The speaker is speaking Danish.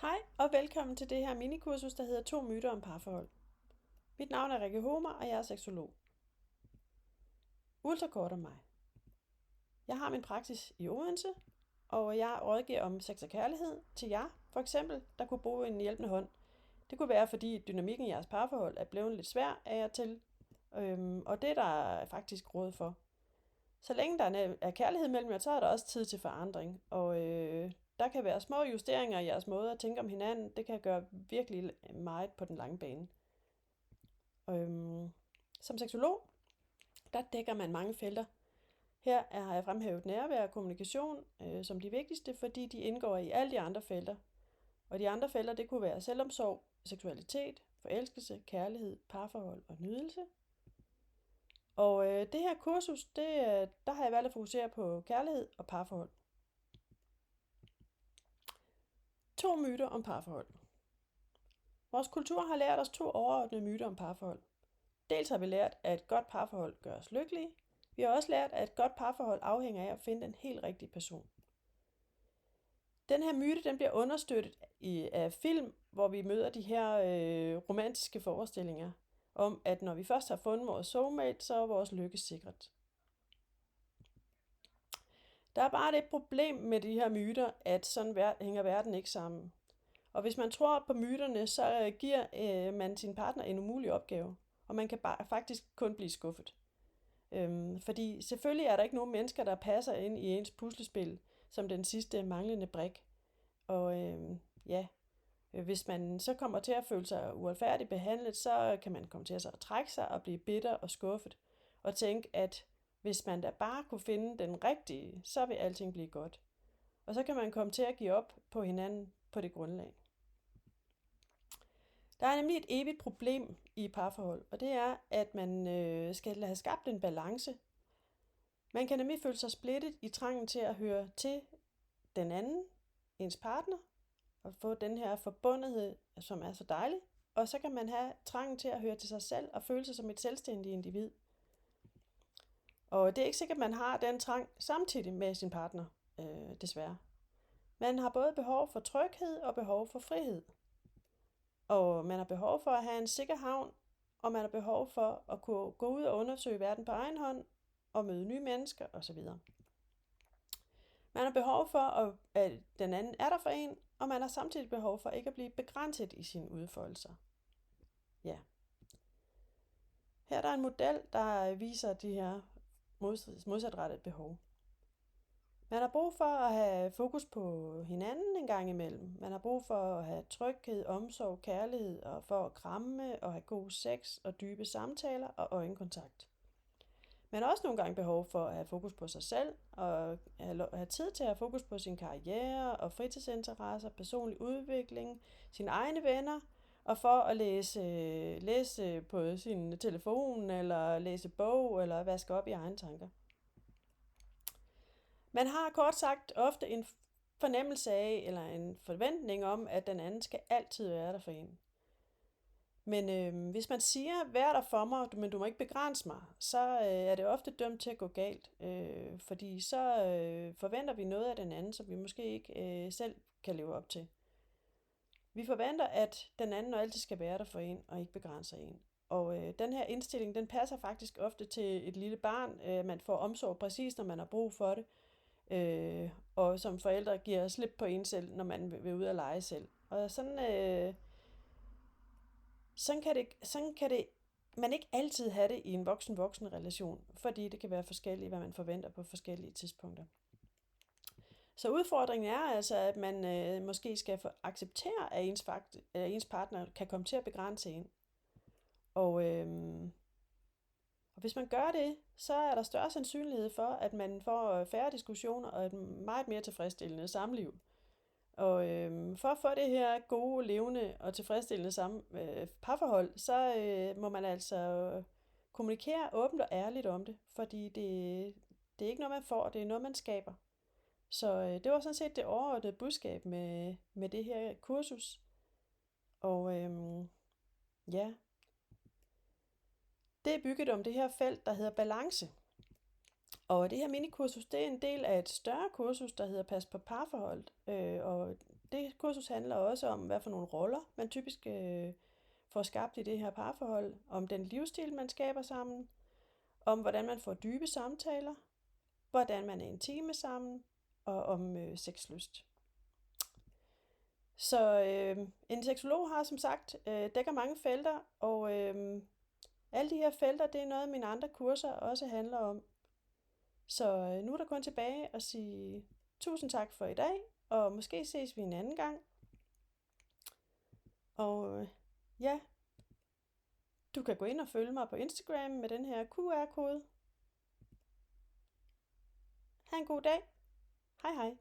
Hej og velkommen til det her minikursus, der hedder 2 myter om parforhold. Mit navn er Rikke Homer, og jeg er seksolog. Ultrakort om mig. Jeg har min praksis i Odense, og jeg rådgiver om sex og kærlighed til jer, for eksempel, der kunne bruge en hjælpende hånd. Det kunne være, fordi dynamikken i jeres parforhold er blevet lidt svær af og til, og det er der faktisk råd for. Så længe der er kærlighed mellem jer, så er der også tid til forandring, og der kan være små justeringer i jeres måde at tænke om hinanden. Det kan gøre virkelig meget på den lange bane. Som seksolog, der dækker man mange felter. Her har jeg fremhævet nærvær og kommunikation som de vigtigste, fordi de indgår i alle de andre felter. Og de andre felter, det kunne være selvomsorg, seksualitet, forelskelse, kærlighed, parforhold og nydelse. Og det her kursus, der har jeg valgt at fokusere på kærlighed og parforhold. 2 myter om parforhold. Vores kultur har lært os 2 overordnede myter om parforhold. Dels har vi lært, at et godt parforhold gør os lykkelige. Vi har også lært, at et godt parforhold afhænger af at finde den helt rigtige person. Den her myte, den bliver understøttet af film, hvor vi møder de her romantiske forestillinger om, at når vi først har fundet vores soulmate, så er vores lykke sikret. Der er bare det problem med de her myter, at sådan hænger verden ikke sammen. Og hvis man tror på myterne, så giver man sin partner en umulig opgave, og man kan faktisk kun blive skuffet. Fordi selvfølgelig er der ikke nogen mennesker, der passer ind i ens puslespil som den sidste manglende brik. Og hvis man så kommer til at føle sig uretfærdigt behandlet, så kan man komme til at trække sig og blive bitter og skuffet. Og tænke, at hvis man da bare kunne finde den rigtige, så vil alting blive godt. Og så kan man komme til at give op på hinanden på det grundlag. Der er nemlig et evigt problem i parforhold, og det er, at man skal have skabt en balance. Man kan nemlig føle sig splittet i trangen til at høre til den anden, ens partner, og få den her forbundethed, som er så dejlig. Og så kan man have trangen til at høre til sig selv og føle sig som et selvstændigt individ. Og det er ikke sikkert, at man har den trang samtidig med sin partner, desværre. Man har både behov for tryghed og behov for frihed. Og man har behov for at have en sikker havn, og man har behov for at kunne gå ud og undersøge verden på egen hånd, og møde nye mennesker osv. Man har behov for, at den anden er der for en, og man har samtidig behov for ikke at blive begrænset i sine udfoldelser. Ja. Her er der en model, der viser de her modsatrettede behov. Man har brug for at have fokus på hinanden en gang imellem. Man har brug for at have tryghed, omsorg, kærlighed og for at kramme og have god sex og dybe samtaler og øjenkontakt. Man har også nogle gange behov for at have fokus på sig selv og have tid til at have fokus på sin karriere og fritidsinteresser, personlig udvikling, sine egne venner og for at læse på sin telefon eller læse bog eller vaske op i egne tanker. Man har kort sagt ofte en fornemmelse af, eller en forventning om, at den anden skal altid være der for en. Men hvis man siger, vær der for mig, men du må ikke begrænse mig, så er det ofte dømt til at gå galt. Fordi så forventer vi noget af den anden, som vi måske ikke selv kan leve op til. Vi forventer, at den anden altid skal være der for en, og ikke begrænser en. Og den her indstilling, den passer faktisk ofte til et lille barn. Man får omsorg præcis, når man har brug for det. Og som forældre giver slip på en selv, når man vil ud og lege selv. Og sådan kan det man ikke altid have det i en voksen-voksen relation, fordi det kan være forskelligt, hvad man forventer på forskellige tidspunkter. Så udfordringen er altså, at man måske skal acceptere, at ens partner kan komme til at begrænse en. Og hvis man gør det, så er der større sandsynlighed for, at man får færre diskussioner og et meget mere tilfredsstillende samliv. Og for at få det her gode, levende og tilfredsstillende parforhold, så må man altså kommunikere åbent og ærligt om det, fordi det er ikke noget, man får, det er noget, man skaber. Så det var sådan set det overordnede budskab med det her kursus. Og ja, det er bygget om det her felt, der hedder balance. Og det her minikursus, det er en del af et større kursus, der hedder Pas på parforholdet. Og det kursus handler også om, hvad for nogle roller man typisk får skabt i det her parforhold, om den livsstil, man skaber sammen, om hvordan man får dybe samtaler, hvordan man er intime sammen, og om sexlyst. Så en seksolog har som sagt dækker mange felter, og alle de her felter, det er noget, mine andre kurser også handler om. Så nu er der kun tilbage at sige tusind tak for i dag, og måske ses vi en anden gang. Og ja, du kan gå ind og følge mig på Instagram med den her QR-kode. Ha' en god dag. Hej hej.